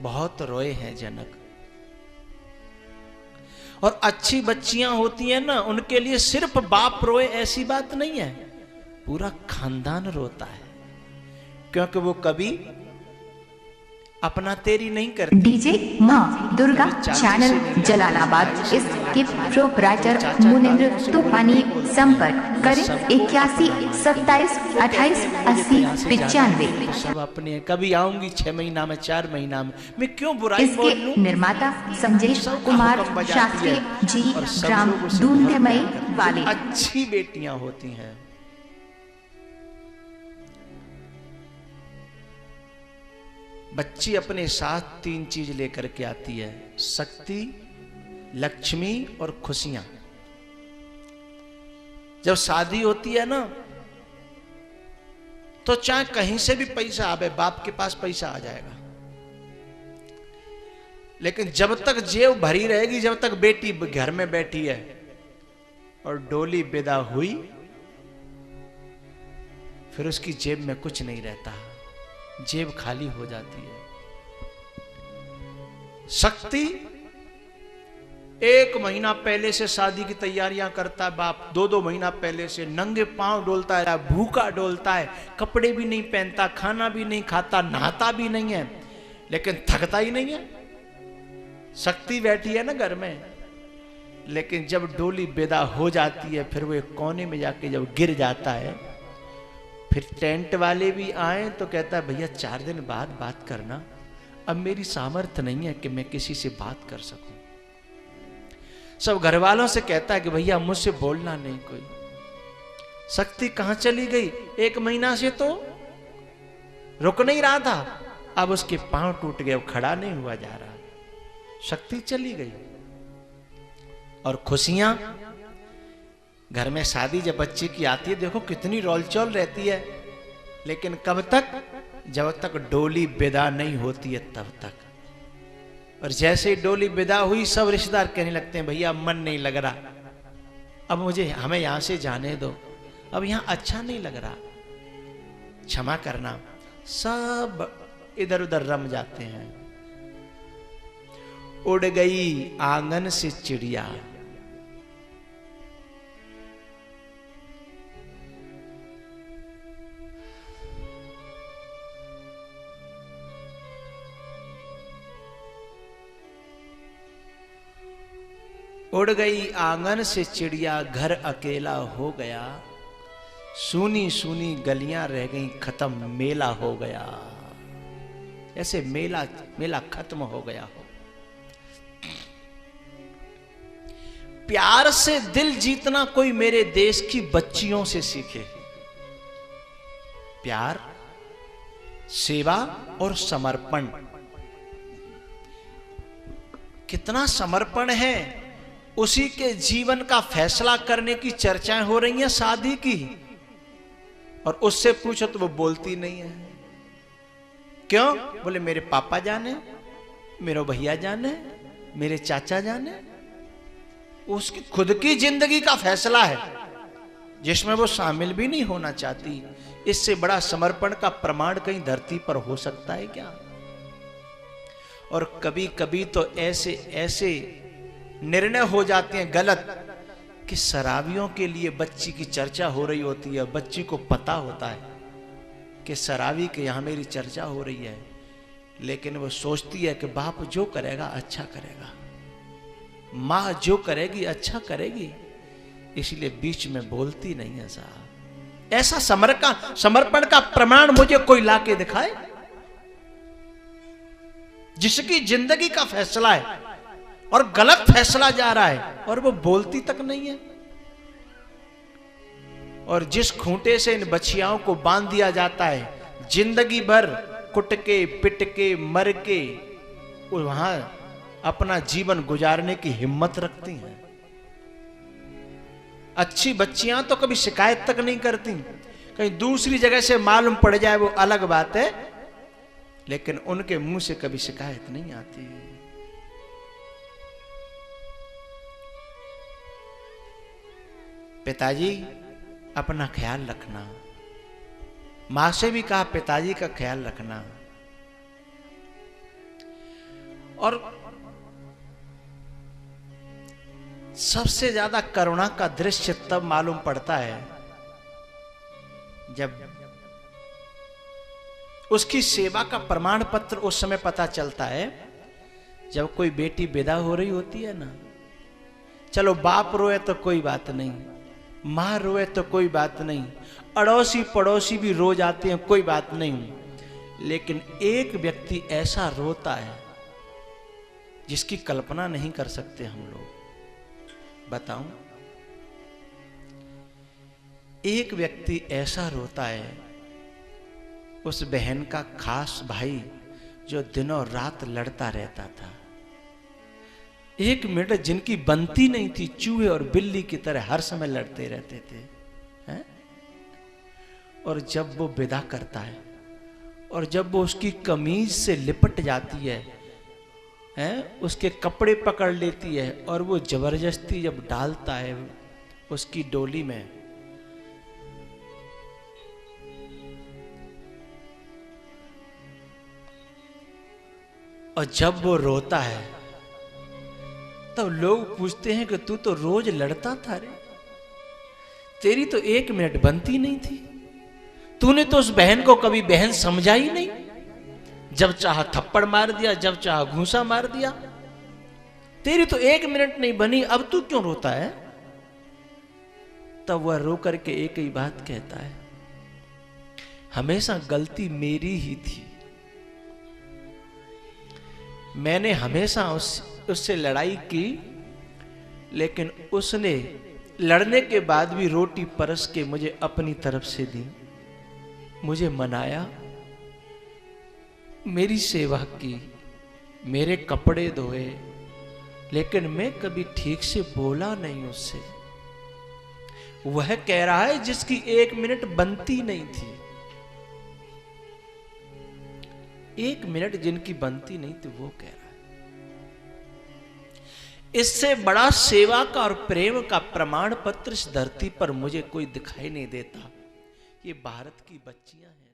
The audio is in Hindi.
बहुत रोए हैं जनक। और अच्छी बच्चियां होती हैं ना, उनके लिए सिर्फ बाप रोए ऐसी बात नहीं है, पूरा खानदान रोता है, क्योंकि वो कभी अपना तेरी नहीं करती। डीजे माँ दुर्गा चैनल जलालाबाद इसके प्रोपराइटर मुनिंद्र तूफानी संपर्क करें 81 27 28 80 95। सब अपने, कभी आऊंगी 6 महीना में, 4 महीना में, मैं क्यों बुराई बोल लूं? इसके निर्माता संजेश कुमार शास्त्री जी, ग्राम दूंधमई वाले। अच्छी बेटियां होती हैं। बच्ची अपने साथ 3 चीज लेकर के आती है, शक्ति, लक्ष्मी और खुशियां। जब शादी होती है ना, तो चाहे कहीं से भी पैसा आवे, बाप के पास पैसा आ जाएगा, लेकिन जब तक जेब भरी रहेगी, जब तक बेटी घर में बैठी है और डोली विदा हुई, फिर उसकी जेब में कुछ नहीं रहता, जेब खाली हो जाती है। शक्ति 1 महीना पहले से शादी की तैयारियां करता है बाप, 2-2 महीना पहले से नंगे पांव डोलता है, भूखा डोलता है, कपड़े भी नहीं पहनता, खाना भी नहीं खाता, नहाता भी नहीं है, लेकिन थकता ही नहीं है। शक्ति बैठी है ना घर में, लेकिन जब डोली विदा हो जाती है, फिर वो एक कोने में जाके जब गिर जाता है, फिर टेंट वाले भी आए तो कहता है भैया 4 दिन बाद बात करना, अब मेरी सामर्थ्य नहीं है कि मैं किसी से बात कर सकूं। सब घर वालों से कहता है कि भैया मुझसे बोलना नहीं कोई। शक्ति कहां चली गई? 1 महीना से तो रुक नहीं रहा था, अब उसके पांव टूट गए, अब खड़ा नहीं हुआ जा रहा, शक्ति चली गई। और खुशियां, घर में शादी जब बच्चे की आती है, देखो कितनी रोलचोल रहती है, लेकिन कब तक? जब तक डोली विदा नहीं होती है तब तक। और जैसे डोली विदा हुई, सब रिश्तेदार कहने लगते हैं भैया मन नहीं लग रहा, अब हमें यहां से जाने दो, अब यहां अच्छा नहीं लग रहा, क्षमा करना। सब इधर उधर रम जाते हैं। उड़ गई आंगन से चिड़िया, उड़ गई आंगन से चिड़िया, घर अकेला हो गया, सूनी सूनी गलियां रह गई, खत्म मेला हो गया। ऐसे मेला खत्म हो गया हो। प्यार से दिल जीतना कोई मेरे देश की बच्चियों से सीखे। प्यार, सेवा और समर्पण। कितना समर्पण है, उसी के जीवन का फैसला करने की चर्चाएं हो रही हैं शादी की, और उससे पूछो तो वो बोलती नहीं है। क्यों? बोले मेरे पापा जाने, मेरे भैया जाने, मेरे चाचा जाने। उसकी खुद की जिंदगी का फैसला है, जिसमें वो शामिल भी नहीं होना चाहती। इससे बड़ा समर्पण का प्रमाण कहीं धरती पर हो सकता है क्या? और कभी कभी तो ऐसे ऐसे निर्णय हो जाते हैं गलत, कि शराबियों के लिए बच्ची की चर्चा हो रही होती है, बच्ची को पता होता है कि शराबी के यहां मेरी चर्चा हो रही है, लेकिन वो सोचती है कि बाप जो करेगा अच्छा करेगा, माँ जो करेगी अच्छा करेगी, इसलिए बीच में बोलती नहीं है। साहब, ऐसा समर्पण का प्रमाण मुझे कोई लाके दिखाए, जिसकी जिंदगी का फैसला है और गलत फैसला जा रहा है और वो बोलती तक नहीं है। और जिस खूंटे से इन बच्चियाओं को बांध दिया जाता है, जिंदगी भर कुट के पिट के मर के वो वहां अपना जीवन गुजारने की हिम्मत रखती हैं। अच्छी बच्चियां तो कभी शिकायत तक नहीं करती, कहीं दूसरी जगह से मालूम पड़ जाए वो अलग बात है, लेकिन उनके मुंह से कभी शिकायत नहीं आती। पिताजी अपना ख्याल रखना, मां से भी कहा पिताजी का ख्याल रखना। और सबसे ज्यादा करुणा का दृश्य तब मालूम पड़ता है जब उसकी सेवा का प्रमाण पत्र उस समय पता चलता है जब कोई बेटी विदा हो रही होती है ना। चलो बाप रोए तो कोई बात नहीं, मां रोए तो कोई बात नहीं, अड़ोसी पड़ोसी भी रो जाते हैं, कोई बात नहीं, लेकिन एक व्यक्ति ऐसा रोता है जिसकी कल्पना नहीं कर सकते हम लोग। बताऊं, एक व्यक्ति ऐसा रोता है, उस बहन का खास भाई जो दिनों रात लड़ता रहता था, एक मिनट जिनकी बनती नहीं थी, चूहे और बिल्ली की तरह हर समय लड़ते रहते थे, हैं? और जब वो विदा करता है और जब वो उसकी कमीज से लिपट जाती है, उसके कपड़े पकड़ लेती है और वो जबरदस्ती जब डालता है उसकी डोली में, और जब वो रोता है तब लोग पूछते हैं कि तू तो रोज लड़ता था रे, तेरी तो एक मिनट बनती नहीं थी, तूने तो उस बहन को कभी बहन समझा ही नहीं, जब चाहा थप्पड़ मार दिया, जब चाहा घूंसा मार दिया, तेरी तो एक मिनट नहीं बनी, अब तू क्यों रोता है? तब वह रो करके एक ही बात कहता है, हमेशा गलती मेरी ही थी, मैंने हमेशा उससे लड़ाई की, लेकिन उसने लड़ने के बाद भी रोटी परस के मुझे अपनी तरफ से दी, मुझे मनाया, मेरी सेवा की, मेरे कपड़े धोए, लेकिन मैं कभी ठीक से बोला नहीं उससे। वह कह रहा है जिसकी एक मिनट बनती नहीं थी, एक मिनट जिनकी बनती नहीं थी, वो कह रहा है। इससे बड़ा सेवा का और प्रेम का प्रमाण पत्र इस धरती पर मुझे कोई दिखाई नहीं देता। ये भारत की बच्चियां हैं।